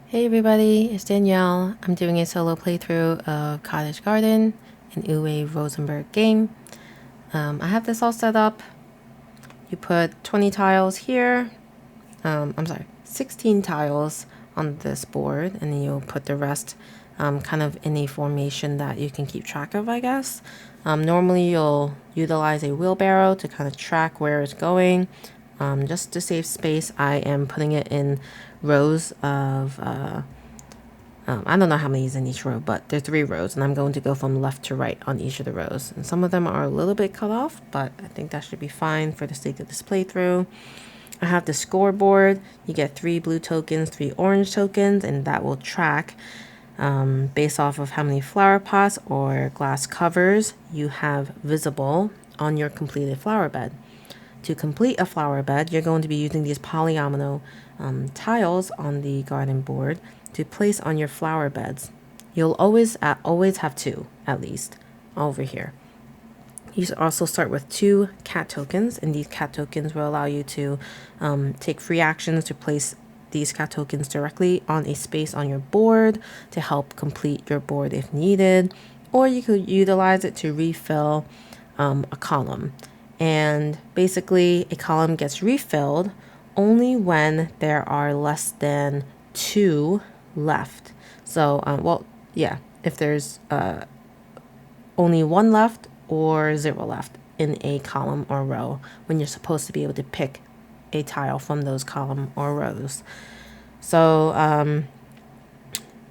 Hey everybody, it's Danielle. I'm doing a solo playthrough of Cottage Garden, an Uwe Rosenberg game. I have this all set up. You put 20 tiles here. 16 tiles on this board, and then you'll put the rest kind of in a formation that you can keep track of, I guess. Normally you'll utilize a wheelbarrow to kind of track where it's going. Just to save space, I am putting it in rows of I don't know how many is in each row, but there are 3 rows, and I'm going to go from left to right on each of the rows. And some of them are a little bit cut off, but I think that should be fine for the sake of this playthrough. I have the scoreboard. You get 3 blue tokens, 3 orange tokens, and that will track based off of how many flower pots or glass covers you have visible on your completed flower bed. To complete a flower bed, you're going to be using these polyomino tiles on the garden board to place on your flower beds. You'll always have 2 at least over here. You also start with 2 cat tokens, and these cat tokens will allow you to take free actions to place these cat tokens directly on a space on your board to help complete your board if needed, or you could utilize it to refill a column. And basically, a column gets refilled only when there are less than 2 left. So, if there's only 1 left or 0 left in a column or row, when you're supposed to be able to pick a tile from those column or rows. So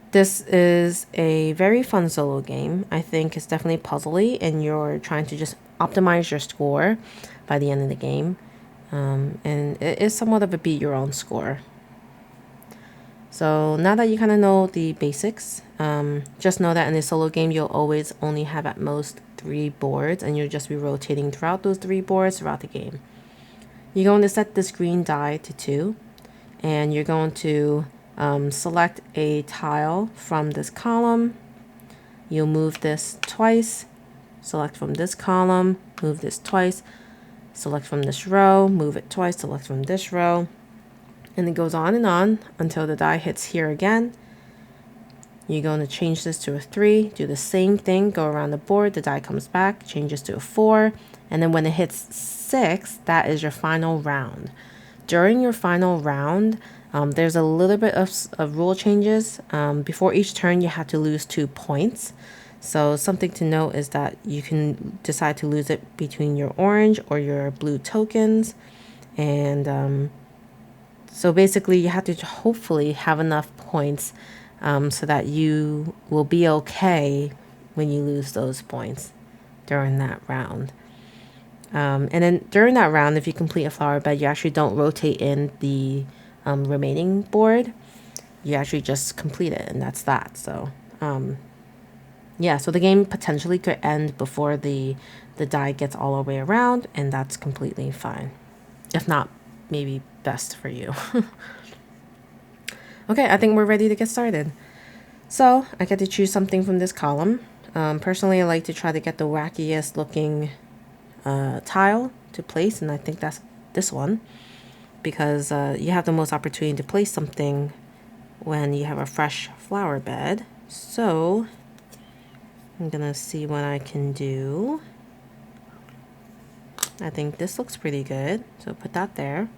this is a very fun solo game. I think it's definitely puzzly, and you're trying to just optimize your score by the end of the game. And it is somewhat of a beat your own score. So now that you kind of know the basics, just know that in a solo game, you'll always only have at most 3 boards, and you'll just be rotating throughout those 3 boards throughout the game. You're going to set this green die to 2, and you're going to select a tile from this column. You'll move this twice, select from this column, move this twice, select from this row, move it twice, select from this row. And it goes on and on until the die hits here again. You're going to change this to a 3, do the same thing, go around the board, the die comes back, changes to a 4, and then when it hits 6, that is your final round. During your final round, there's a little bit of rule changes. Before each turn, you have to lose 2 points. So something to note is that you can decide to lose it between your orange or your blue tokens. And so basically, you have to hopefully have enough points so that you will be okay when you lose those points during that round. And then during that round, if you complete a flower bed, you actually don't rotate in the remaining board. You actually just complete it, and that's that. So, yeah, so the game potentially could end before the die gets all the way around, and that's completely fine. If not, maybe best for you. Okay, I think we're ready to get started. So I get to choose something from this column. Personally, I like to try to get the wackiest looking tile to place, and I think that's this one, because you have the most opportunity to place something when you have a fresh flower bed. So I'm gonna see what I can do. I think this looks pretty good, so put that there.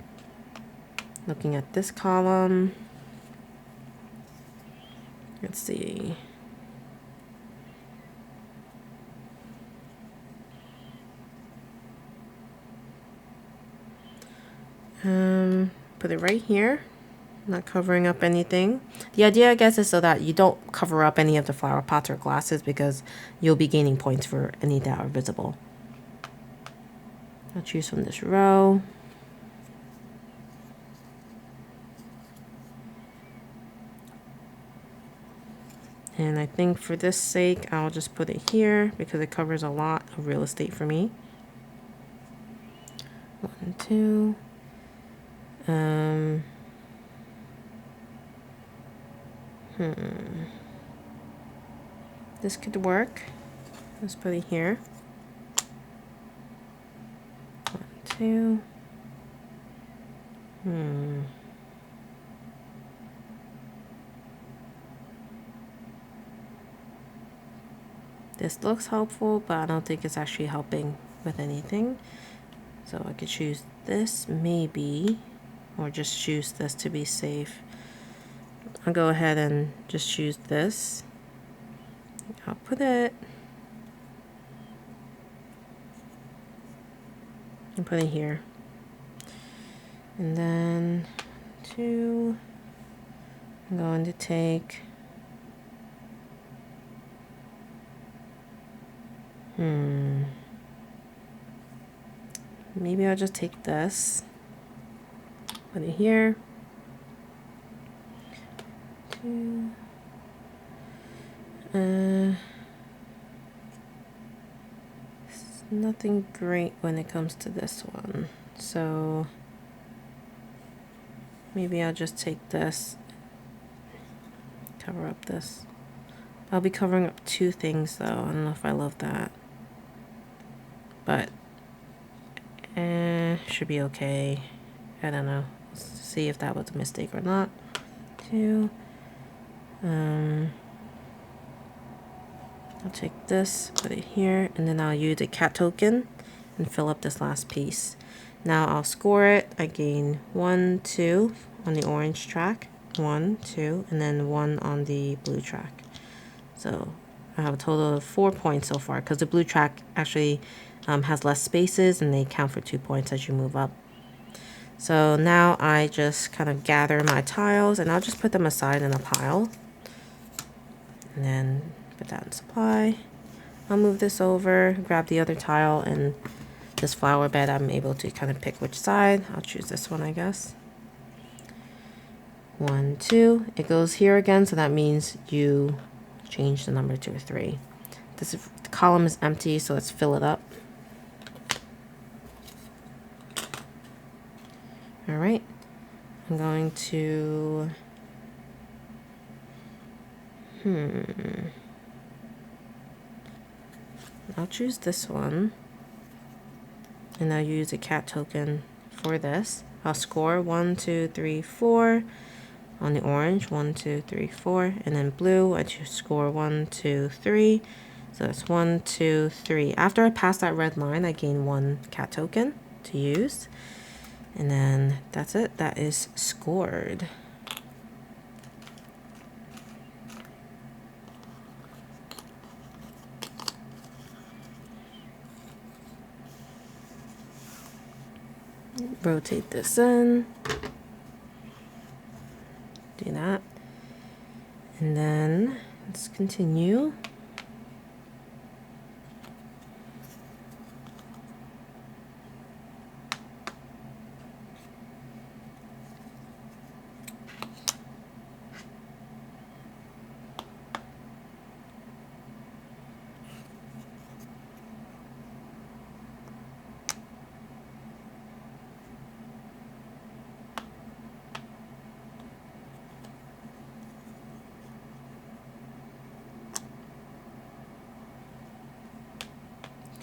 Looking at this column, let's see. Put it right here, not covering up anything. The idea, I guess, is so that you don't cover up any of the flower pots or glasses, because you'll be gaining points for any that are visible. I'll choose from this row. And I think for this sake, I'll just put it here because it covers a lot of real estate for me. 1, 2. This could work. Let's put it here. 1, 2. This looks helpful, but I don't think it's actually helping with anything. So I could choose this maybe, or just choose this to be safe. I'll go ahead and just choose this. I'll put it and put it here. And then I'm going to take maybe I'll just take this, put it here. 2 it's nothing great when it comes to this one, so maybe I'll just take this, cover up this. I'll be covering up 2 things though. I don't know if I love that, but should be okay. I don't know. Let's see if that was a mistake or not. 2 I'll take this, put it here, and then I'll use a cat token and fill up this last piece. Now I'll score it. I gain 1, 2 on the orange track, 1, 2, and then 1 on the blue track. So I have a total of 4 points so far, because the blue track actually has less spaces and they count for 2 points as you move up. So now I just kind of gather my tiles and I'll just put them aside in a pile. And then put that in supply. I'll move this over, grab the other tile, and this flower bed I'm able to kind of pick which side. I'll choose this one, I guess. 1, 2. It goes here again, so that means you change the number to a 3. This column is empty, so let's fill it up. All right. I'm going to I'll choose this one, and I'll use a cat token for this. I'll score 1, 2, 3, 4 on the orange, 1, 2, 3, 4, and then blue I just score 1, 2, 3. So that's 1, 2, 3. After I pass that red line, I gain 1 cat token to use, and then that's it. That is scored. Rotate this in, do that, and then let's continue.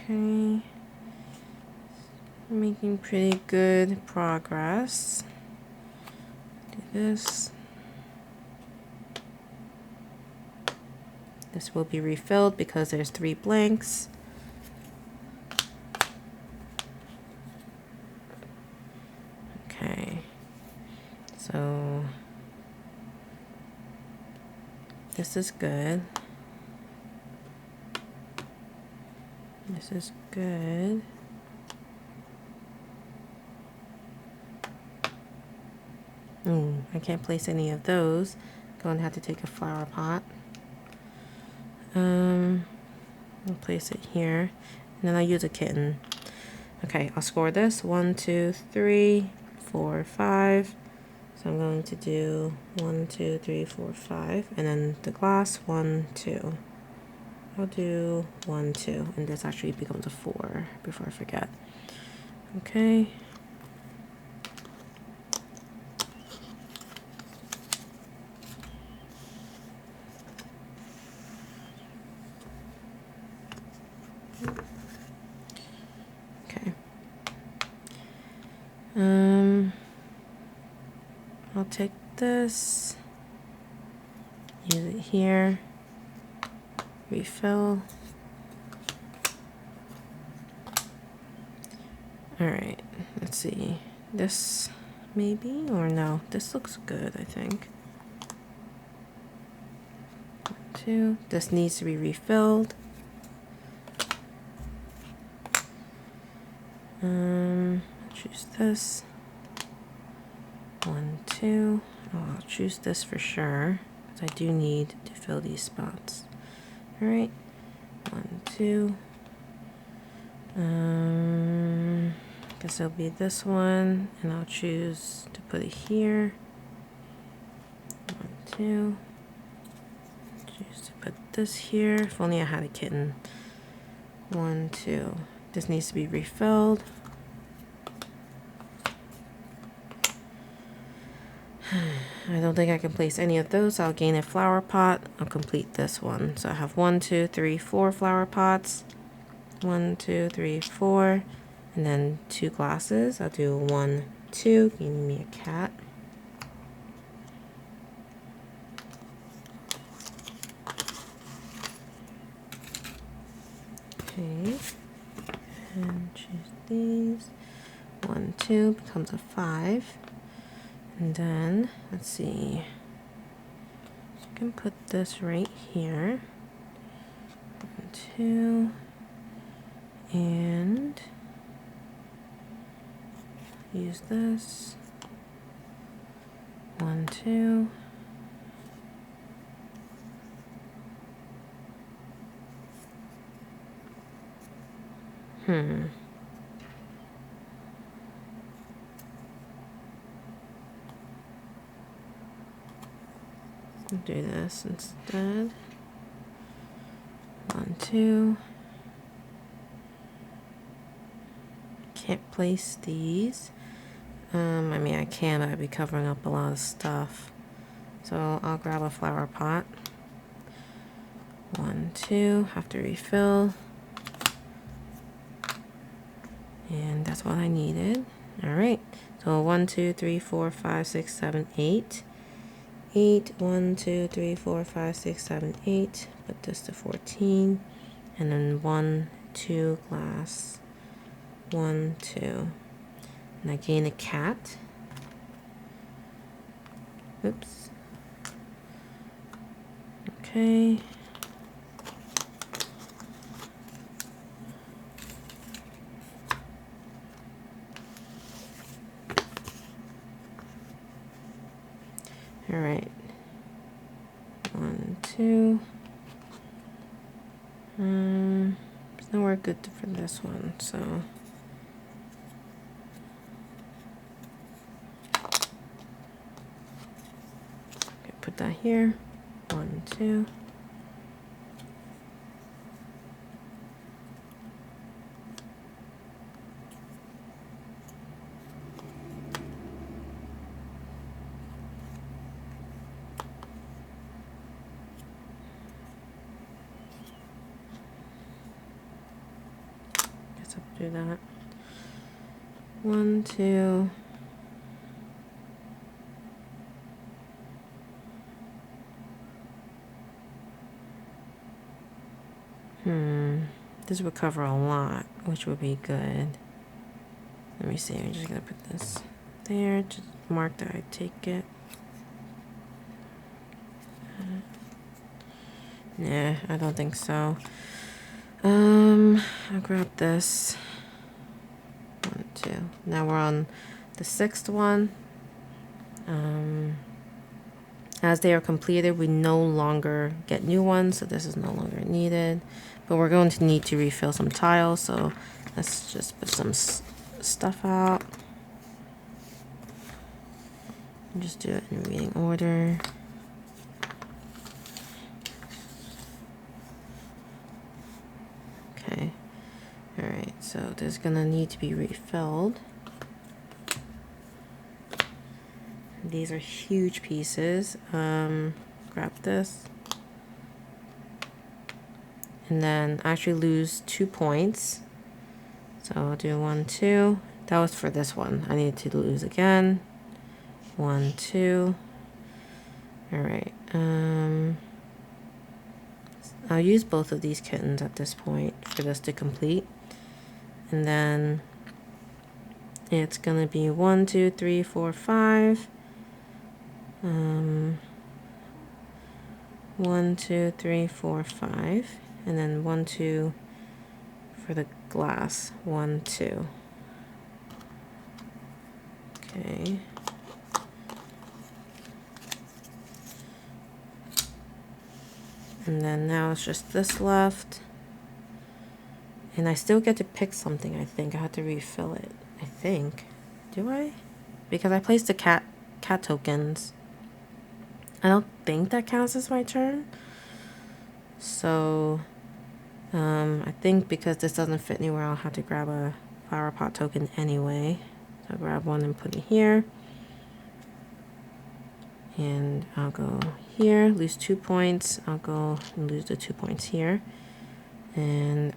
Okay, making pretty good progress. Do this. This will be refilled because there's 3 blanks. Okay, so this is good. This is good. I can't place any of those. Going to have to take a flower pot. I'll place it here, and then I'll use a kitten. Okay, I'll score this 1, 2, 3, 4, 5. So I'm going to do 1, 2, 3, 4, 5, and then the glass 1, 2. I'll do 1, 2, and this actually becomes a 4 before I forget. Okay. Okay. I'll take this, use it here, refill. All right, let's see. This maybe, or no, this looks good, I think. 1, 2, this needs to be refilled. Choose this. 1, 2. Oh, I'll choose this for sure, because I do need to fill these spots. All right, 1, 2. Guess it'll be this one, and I'll choose to put it here. 1, 2. Choose to put this here. If only I had a kitten. 1, 2. This needs to be refilled. I don't think I can place any of those. I'll gain a flower pot. I'll complete this one. So I have 1, 2, 3, 4 flower pots. 1, 2, 3, 4. And then 2 glasses. I'll do 1, 2. Give me a cat. Okay. And choose these. 1, 2 becomes a 5. And then, let's see. I can put this right here. 1, 2. And use this. 1, 2. I'll do this instead. 1, 2. Can't place these. I mean, I can, but I'd be covering up a lot of stuff. So I'll grab a flower pot. 1, 2. Have to refill. And that's what I needed. All right. So 1, 2, 3, 4, 5, 6, 7, 8. 8. 1, 2, 3, 4, 5, 6, 7, 8. Put this to 14. And then 1, 2 glass. 1, 2. And I gain a cat. Oops. Okay. All right. 1, 2. It's nowhere good for this one, so. Okay, put that here. 1, 2. Do that. 1, 2. This would cover a lot, which would be good. Let me see. I'm just gonna put this there. Just mark that I take it. Nah, I don't think so. I'll grab this. 1, 2. Now we're on the 6th one. As they are completed, we no longer get new ones, so this is no longer needed. But we're going to need to refill some tiles, so let's just put some stuff out. And just do it in reading order. Okay. Alright, so there's gonna need to be refilled. These are huge pieces. Grab this. And then actually lose 2 points. So I'll do 1, 2. That was for this one. I need to lose again. 1, 2. Alright. I'll use both of these kittens at this point for this to complete. And then it's gonna be 1, 2, 3, 4, 5. 1, 2, 3, 4, 5, and then 1, 2 for the glass. 1, 2. Okay. And then now it's just this left. And I still get to pick something, I think. I have to refill it. I think. Do I? Because I placed the cat tokens. I don't think that counts as my turn. So, I think because this doesn't fit anywhere, I'll have to grab a flower pot token anyway. So I'll grab one and put it here. And I'll go here, lose 2 points. I'll go and lose the 2 points here. And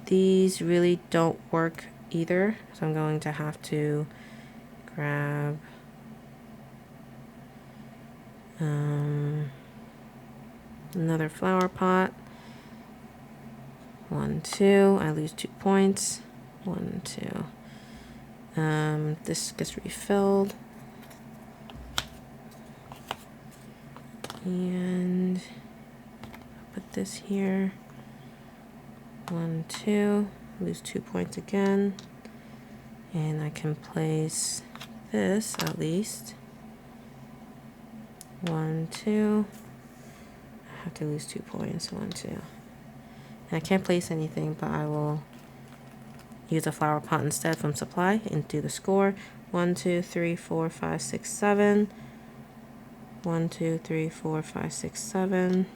these really don't work either. So I'm going to have to grab another flower pot. 1, 2. I lose 2 points. 1, 2. This gets refilled. And put this here. 1, 2. Lose 2 points again. And I can place this at least. 1, 2. I have to lose 2 points. 1, 2. And I can't place anything, but I will use a flower pot instead from supply and do the score. 1, 2, 3, 4, 5, 6, 7. 1, 2, 3, 4, 5, 6, 7.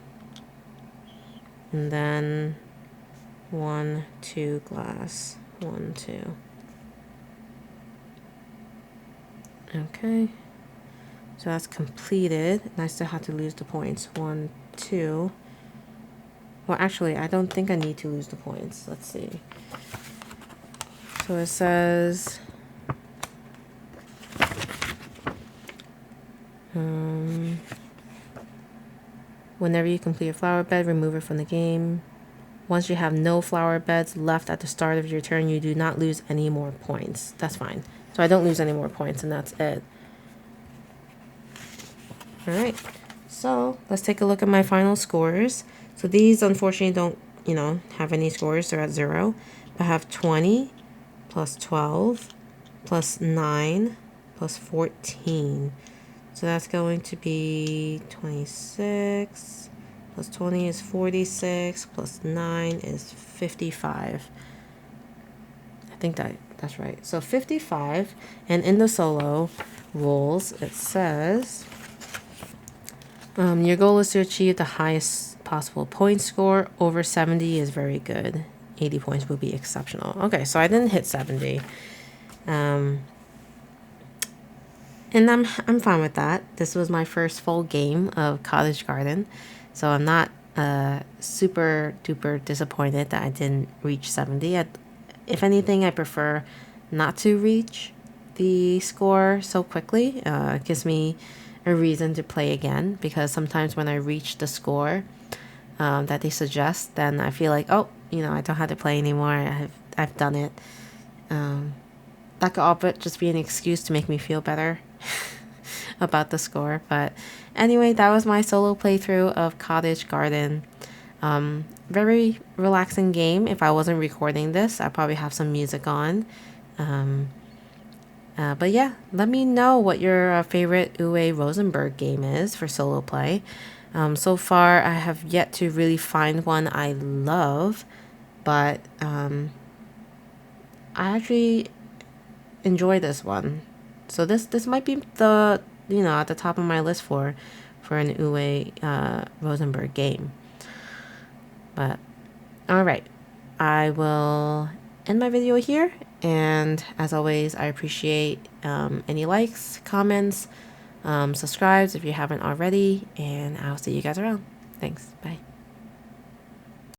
And then 1, 2 glass. 1, 2. Okay. So that's completed. And I still have to lose the points. 1, 2. Well, actually, I don't think I need to lose the points. Let's see. So it says whenever you complete a flower bed, remove it from the game. Once you have no flower beds left at the start of your turn, you do not lose any more points. That's fine. So I don't lose any more points, and that's it. All right. So let's take a look at my final scores. So these, unfortunately, don't, have any scores. They're at 0. But I have 20 plus 12 plus 9 plus 14. So that's going to be 26, plus 20 is 46, plus 9 is 55. I think that's right. So 55, and in the solo rules, it says your goal is to achieve the highest possible point score. Over 70 is very good. 80 points would be exceptional. Okay, so I didn't hit 70. And I'm fine with that. This was my first full game of Cottage Garden, so I'm not super duper disappointed that I didn't reach 70. If anything, I prefer not to reach the score so quickly. It gives me a reason to play again, because sometimes when I reach the score that they suggest, then I feel like, oh, I don't have to play anymore. I've done it. That could all but just be an excuse to make me feel better about the score. But anyway, that was my solo playthrough of Cottage Garden. Very relaxing game. If I wasn't recording this, I'd probably have some music on. But yeah, let me know what your favorite Uwe Rosenberg game is for solo play. So far, I have yet to really find one I love, but I actually enjoy this one. So this might be the at the top of my list for an Uwe Rosenberg game. But all right, I will end my video here, and as always, I appreciate any likes, comments, subscribes if you haven't already, and I'll see you guys around. Thanks. Bye.